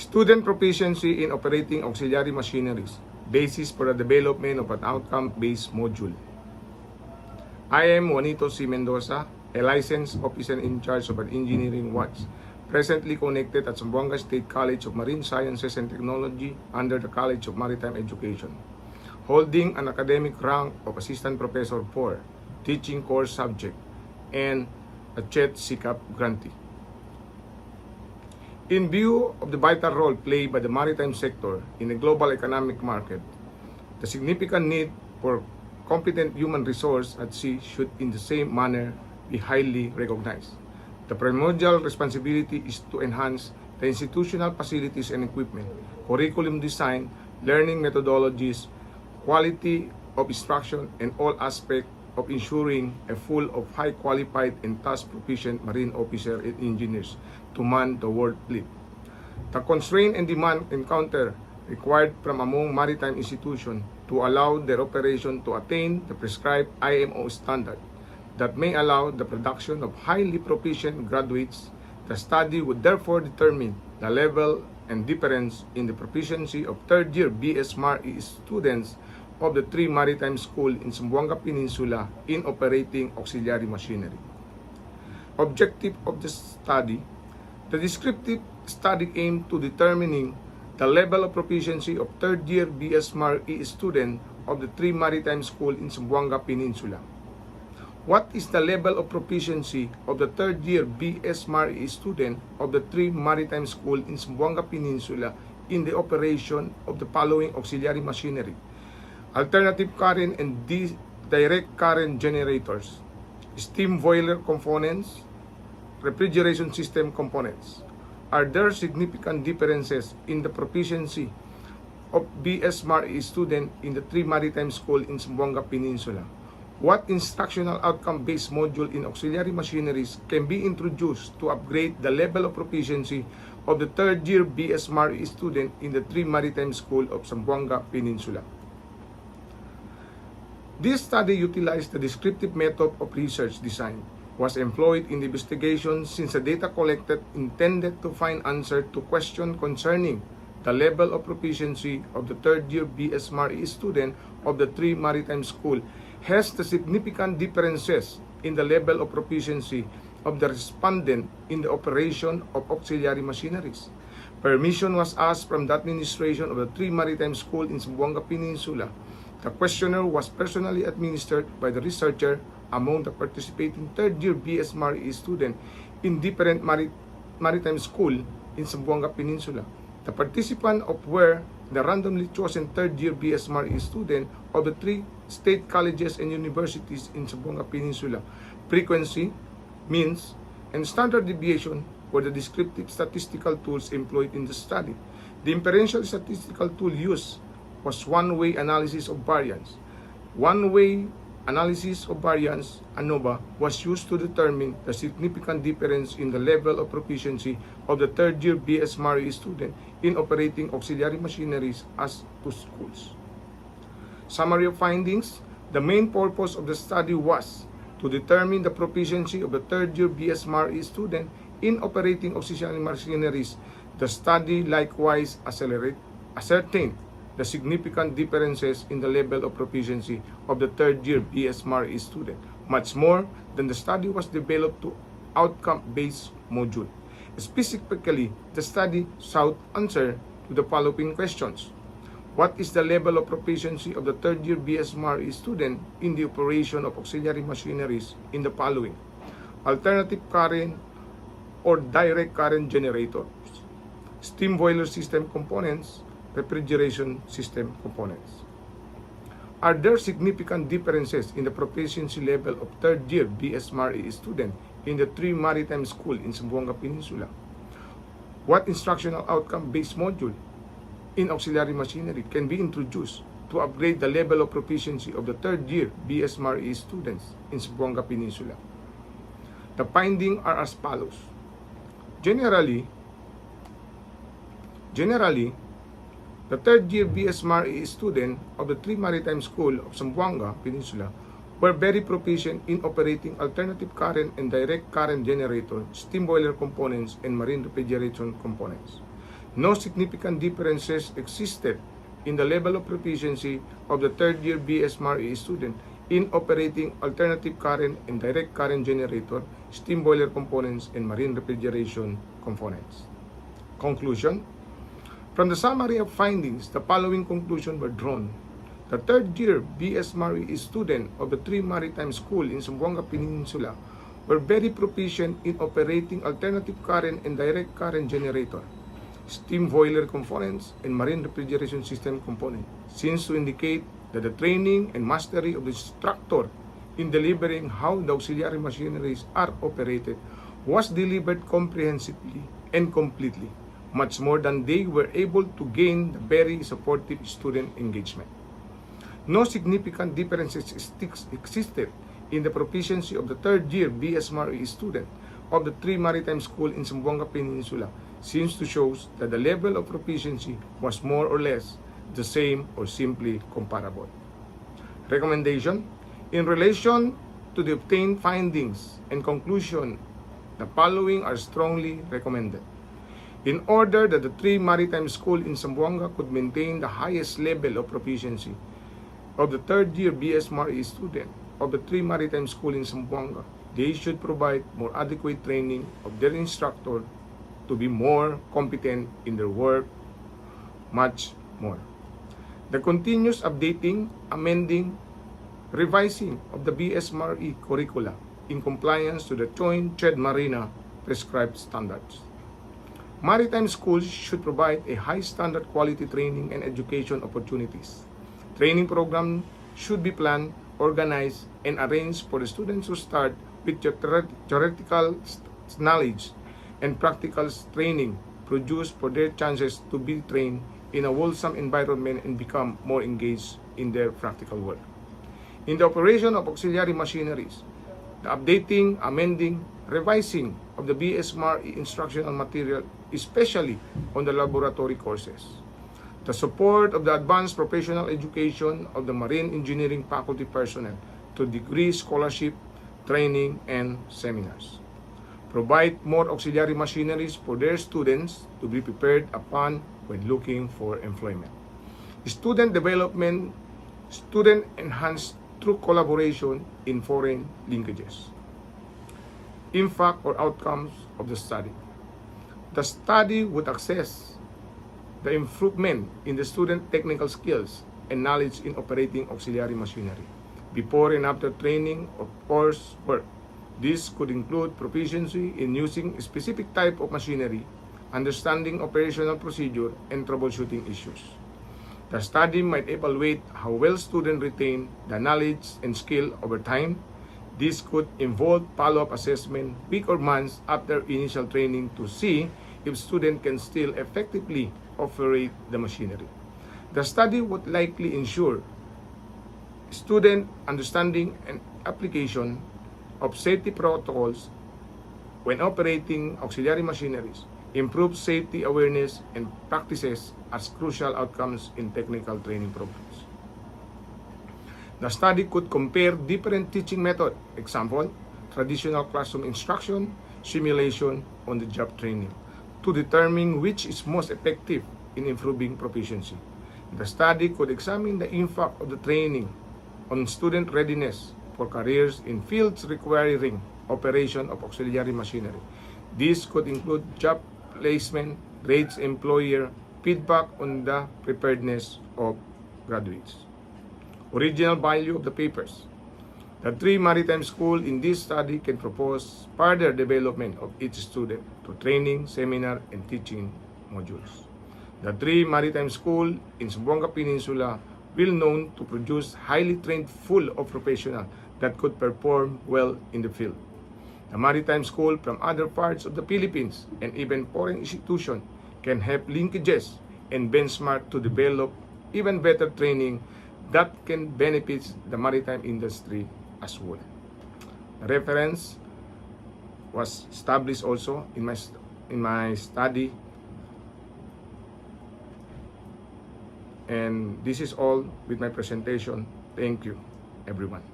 Student proficiency in operating auxiliary machineries, basis for the development of an outcome-based module. I am Juanito C. Mendoza, a licensed officer in charge of an engineering watch, presently connected at Zamboanga State College of Marine Sciences and Technology under the College of Maritime Education, holding an academic rank of Assistant Professor 4, teaching course subject, and a CHET SICAP grantee. In view of the vital role played by the maritime sector in the global economic market, the significant need for competent human resource at sea should in the same manner be highly recognized. The primordial responsibility is to enhance the institutional facilities and equipment, curriculum design, learning methodologies, quality of instruction, and all aspects of ensuring a full of high qualified and task proficient marine officer and engineers to man the world fleet. The constraint and demand encounter required from among maritime institutions to allow their operation to attain the prescribed IMO standard that may allow the production of highly proficient graduates. The study would therefore determine the level and difference in the proficiency of third-year BSMARE students of the three maritime schools in Zamboanga Peninsula in operating auxiliary machinery. Objective of the study: the descriptive study aimed to determining the level of proficiency of third-year BSMARE student of the three maritime schools in Zamboanga Peninsula. What is the level of proficiency of the third-year BSMARE student of the three maritime schools in Zamboanga Peninsula in the operation of the following auxiliary machinery: alternative current and direct current generators, steam boiler components, refrigeration system components. Are there significant differences in the proficiency of BSMARE student in the three maritime schools in Zamboanga Peninsula? What instructional outcome-based module in auxiliary machineries can be introduced to upgrade the level of proficiency of the third-year BSMARE student in the three maritime schools of Zamboanga Peninsula? This study utilized the descriptive method of research design, was employed in the investigation since the data collected intended to find answer to questions concerning the level of proficiency of the third-year BSMARE student of the three maritime schools has the significant differences in the level of proficiency of the respondent in the operation of auxiliary machineries. Permission was asked from the administration of the three maritime schools in Zamboanga Peninsula. The questionnaire was personally administered by the researcher among the participating third-year BSMARE students in different maritime schools in Zamboanga Peninsula. The participants were the randomly chosen third-year BSMARE students of the three state colleges and universities in Zamboanga Peninsula. Frequency, means, and standard deviation were the descriptive statistical tools employed in the study. The inferential statistical tool used was one-way analysis of variance. One-way analysis of variance, ANOVA, was used to determine the significant difference in the level of proficiency of the third-year BSMARE student in operating auxiliary machineries as to schools. Summary of findings: the main purpose of the study was to determine the proficiency of the third-year BSMARE student in operating auxiliary machineries. The study likewise ascertained the significant differences in the level of proficiency of the third-year BSMARE student. Much more than the study was developed to outcome-based module. Specifically, the study sought answer to the following questions: what is the level of proficiency of the third-year BSMARE student in the operation of auxiliary machineries in the following: alternative current or direct current generators, steam boiler system components, refrigeration system components. Are there significant differences in the proficiency level of third-year BSMARE student in the three maritime schools in Zamboanga Peninsula? What instructional outcome-based module in auxiliary machinery can be introduced to upgrade the level of proficiency of the third-year BSMARE students in Zamboanga Peninsula? The findings are as follows. Generally, the third-year BSMARE student of the three maritime schools of Zamboanga Peninsula were very proficient in operating alternative current and direct current generator, steam boiler components, and marine refrigeration components. No significant differences existed in the level of proficiency of the third-year BSMRE student in operating alternative current and direct current generator, steam boiler components, and marine refrigeration components. Conclusion: from the summary of findings, the following conclusions were drawn. The third-year BSMRE student of the 3 Maritime School in Zamboanga Peninsula were very proficient in operating alternative current and direct current generator, steam boiler components, and marine refrigeration system components, seems to indicate that the training and mastery of the instructor in delivering how the auxiliary machineries are operated was delivered comprehensively and completely, much more than they were able to gain the very supportive student engagement. No significant differences existed in the proficiency of the third-year BSMRE student of the 3 Maritime School in Zamboanga Peninsula, seems to show that the level of proficiency was more or less the same or simply comparable. Recommendation: in relation to the obtained findings and conclusion, the following are strongly recommended. In order that the 3 Maritime School in Zamboanga could maintain the highest level of proficiency of the third-year BSMRE student of the 3 Maritime School in Zamboanga, they should provide more adequate training of their instructor to be more competent in their work, much more. The continuous updating, amending, revising of the BSMRE curricula in compliance to the Joint Trade Marina prescribed standards. Maritime schools should provide a high standard quality training and education opportunities. Training programs should be planned, organized, and arranged for the students to start with theoretical knowledge and practical training produced for their chances to be trained in a wholesome environment and become more engaged in their practical work. In the operation of auxiliary machineries, the updating, amending, revising of the BSMRE instructional material, especially on the laboratory courses. The support of the advanced professional education of the marine engineering faculty personnel to degree scholarship, training, and seminars. Provide more auxiliary machineries for their students to be prepared upon when looking for employment. Student development, student enhanced through collaboration in foreign linkages. Impact or outcomes of the study. The study would assess the improvement in the student technical skills and knowledge in operating auxiliary machinery before and after training of course work. This could include proficiency in using a specific type of machinery, understanding operational procedure, and troubleshooting issues. The study might evaluate how well students retain the knowledge and skill over time. This could involve follow-up assessment weeks or months after initial training to see if students can still effectively operate the machinery. The study would likely ensure student understanding and application of safety protocols when operating auxiliary machineries, improve safety awareness and practices as crucial outcomes in technical training programs. The study could compare different teaching methods, example, traditional classroom instruction, simulation, on-the-job training, to determine which is most effective in improving proficiency. The study could examine the impact of the training on student readiness for careers in fields requiring operation of auxiliary machinery. This could include job placement, grades, employer, feedback on the preparedness of graduates. Original value of the papers. The 3 Maritime School in this study can propose further development of each student to training, seminar, and teaching modules. The 3 Maritime School in Zamboanga Peninsula will known to produce highly trained full of professionals that could perform well in the field. The Maritime School from other parts of the Philippines and even foreign institutions can have linkages and benchmark to develop even better training that can benefit the maritime industry as well. The reference was established also in my study, and this is all with my presentation. Thank you, everyone.